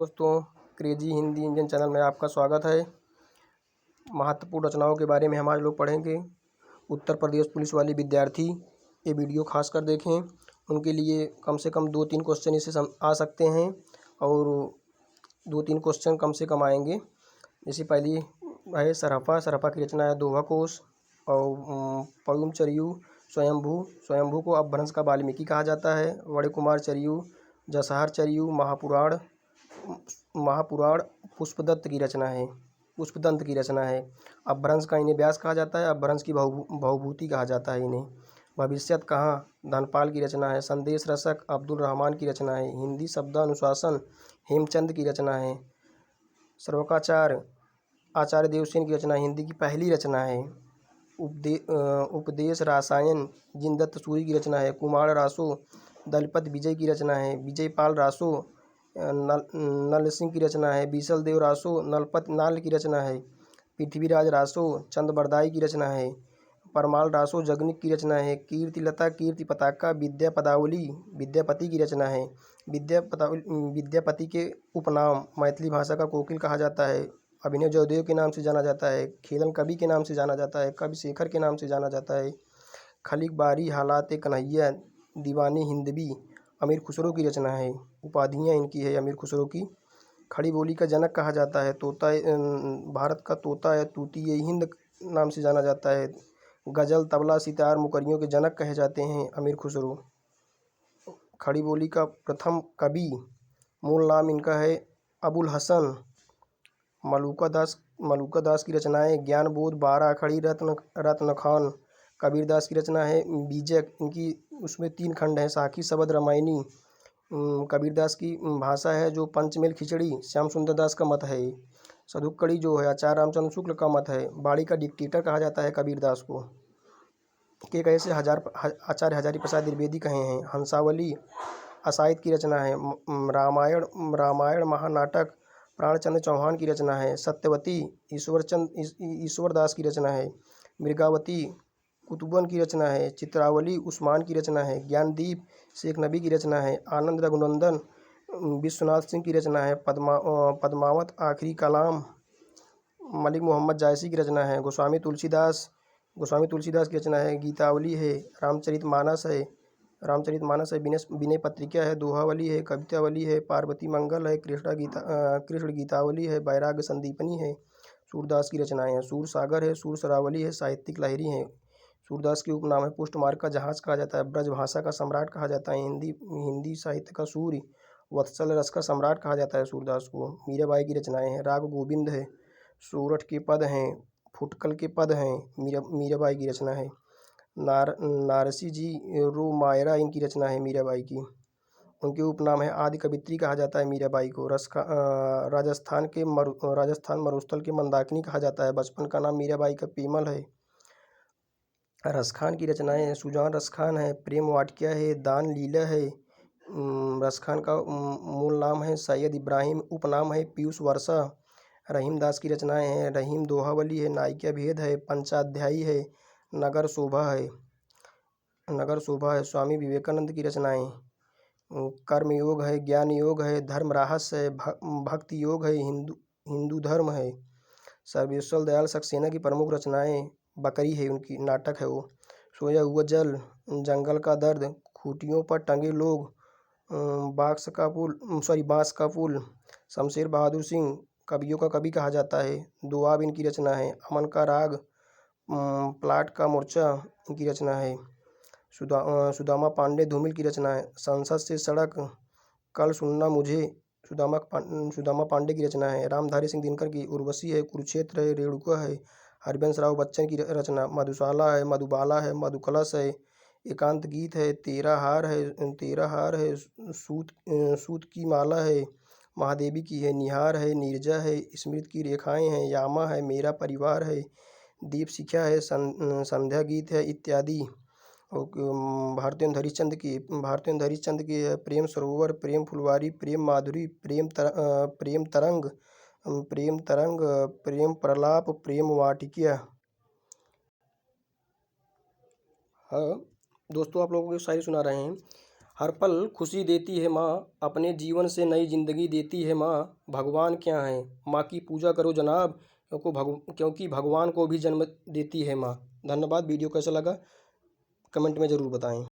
दोस्तों, crazy Hindi engine channel में आपका स्वागत है। महत्वपूर्ण रचनाओं के बारे में हम आज लोग पढ़ेंगे। उत्तर प्रदेश पुलिस वाले विद्यार्थी ये वीडियो खास कर देखें, उनके लिए कम से कम 2-3 क्वेश्चन इससे आ सकते हैं और 2-3 क्वेश्चन कम से कम आएंगे। जैसे पहली है सरहपा की रचना है दोहा कोश और पयुम चरियु स्वयंभू को अपभ्रंश का वाल्मीकि कहा जाता है। वड़े कुमार चरियु, जसहर चरियु, महापुराण पुष्पदत्त की रचना है, पुष्पदंत की रचना है। अपभ्रंश का इन्हें व्यास कहा जाता है, अपभ्रंश की बहुभूति कहा जाता है इन्हें। भविष्यत कहाँ धनपाल की रचना है। संदेश रसक अब्दुल रहमान की रचना है। हिंदी शब्दानुशासन हेमचंद की रचना है। सर्वकाचार आचार्य देवसेन की रचना हिंदी की पहली रचना है। उपदेश रासायन जिनदत्त सूरी की रचना है। कुमार रासो दलपत विजय की रचना है। विजयपाल रासो नल सिंह की रचना है। बीसल देव रासो नलपत नाल की रचना है। पृथ्वीराज रासो चंद बरदाई की रचना है। परमाल रासो जगनिक की रचना है। कीर्तिलता कीर्ति पताका विद्या पदावली विद्यापति की रचना है। विद्यापति के उपनाम मैथिली भाषा का कोकिल कहा जाता है। अभिनव जयदेव के नाम से जाना जाता है। खेलन कवि के नाम से जाना जाता है। कवि शेखर के नाम से जाना जाता है। खलीक बारी हालात कन्हैया दीवानी हिंदवी अमीर खुसरो की रचना है। उपाधियाँ इनकी है अमीर खुसरो की। खड़ी बोली का जनक कहा जाता है। तोता भारत का तोता या तूतीय हिंद नाम से जाना जाता है। गज़ल तबला सितार मुकरियों के जनक कहे जाते हैं अमीर खुसरो। खड़ी बोली का प्रथम कवि मूल नाम इनका है अबुल हसन। मलूका दास की रचनाएं ज्ञान बोध 12 खड़ी रत्न खान। कबीरदास की रचना है बीजक, इनकी उसमें 3 खंड हैं। साखी शबद रामायणी कबीरदास की भाषा है जो पंचमेल खिचड़ी श्याम सुंदर दास का मत है। सधुक्कड़ी जो है आचार्य रामचंद्र शुक्ल का मत है। बाड़ी का डिक्टेटर कहा जाता है कबीरदास को। के कहे से आचार्य हजारी प्रसाद द्विवेदी कहे हैं। हंसावली असाहित की रचना है। रामायण महानाटक प्राणचंद्र चौहान की रचना है। सत्यवती ईश्वर दास की रचना है। मृगावती कुतुबन की रचना है। चित्रावली उस्मान की रचना है। ज्ञानदीप शेख नबी की रचना है। आनंद रघुनंदन विश्वनाथ सिंह की रचना है। पद्मावत आखिरी कलाम मलिक मोहम्मद जायसी की रचना है। गोस्वामी तुलसीदास की रचना है। गीतावली है। रामचरितमानस है। विनय पत्रिका है। दोहावली है। कवितावली है। पार्वती मंगल है। कृष्ण गीतावली है। वैराग्य संदीपनी है। सूरदास की रचनाएं हैं। सूर सागर है। सूर सरावली है। साहित्यिक लहरी हैं। सूरदास के उपनाम है पुष्ट मार्ग का जहाज कहा जाता है। ब्रज भाषा का सम्राट कहा जाता है। हिंदी साहित्य का सूर्य वत्सल रस का सम्राट कहा जाता है सूरदास को। मीराबाई की रचनाएं हैं। राग गोविंद है। सोरठ के पद हैं। फुटकल के पद हैं। मीराबाई की रचना है। नारसी जी रो मायरा इनकी रचना है मीराबाई की। उनके उपनाम है आदि कवित्री कहा जाता है मीराबाई को। राजस्थान मरुस्थल के मंदाकिनी कहा जाता है। बचपन का नाम मीराबाई का पेमल है। रसखान की रचनाएं हैं। सुजान रसखान है। प्रेम वाटिका है। दान लीला है। रसखान का मूल नाम है सैयद इब्राहिम, उपनाम है पीयूष वर्षा। रहीम दास की रचनाएं हैं। रहीम दोहावली है। नायिका भेद है। पंचाध्यायी है। नगर शोभा है। स्वामी विवेकानंद की रचनाएं। कर्म योग है। ज्ञान योग है। धर्म रहस्य है। भक्ति योग है। हिंदू धर्म है। सर्वेश्वर दयाल सक्सेना की प्रमुख रचनाएं बकरी है, उनकी नाटक है वो। सोया हुआ जल, जंगल का दर्द, खूंटियों पर टंगे लोग, बांस का पुल, शमशेर बहादुर सिंह कवियों का कवि कहा जाता है। दुआब इनकी रचना है। अमन का राग, प्लाट का मोर्चा इनकी रचना है। सुदामा पांडे धूमिल की रचना है। संसद से सड़क, कल सुनना मुझे सुदामा पांडे की रचना है। रामधारी सिंह दिनकर की उर्वशी है। कुरुक्षेत्र है। रेणुका है। हरिवंश राव बच्चन की रचना। मधुशाला है। मधुबाला है। मधुकलश है। एकांत गीत है। तेरा हार है। सूत की माला है। महादेवी की है। निहार है। नीरजा है। स्मृति की रेखाएं हैं। यामा है। मेरा परिवार है। दीप शिखा है। संध्या गीत है इत्यादि। और भारतेंदु हरिश्चंद्र की है। प्रेम सरोवर, प्रेम फुलवारी, प्रेम माधुरी, प्रेम तरंग, प्रेम प्रलाप, प्रेम वाटिका। हाँ दोस्तों, आप लोगों को शायरी सुना रहे हैं। हर पल खुशी देती है माँ, अपने जीवन से नई ज़िंदगी देती है माँ। भगवान क्या है, माँ की पूजा करो जनाब, क्योंकि भगवान को भी जन्म देती है माँ। धन्यवाद। वीडियो कैसा लगा कमेंट में ज़रूर बताएं।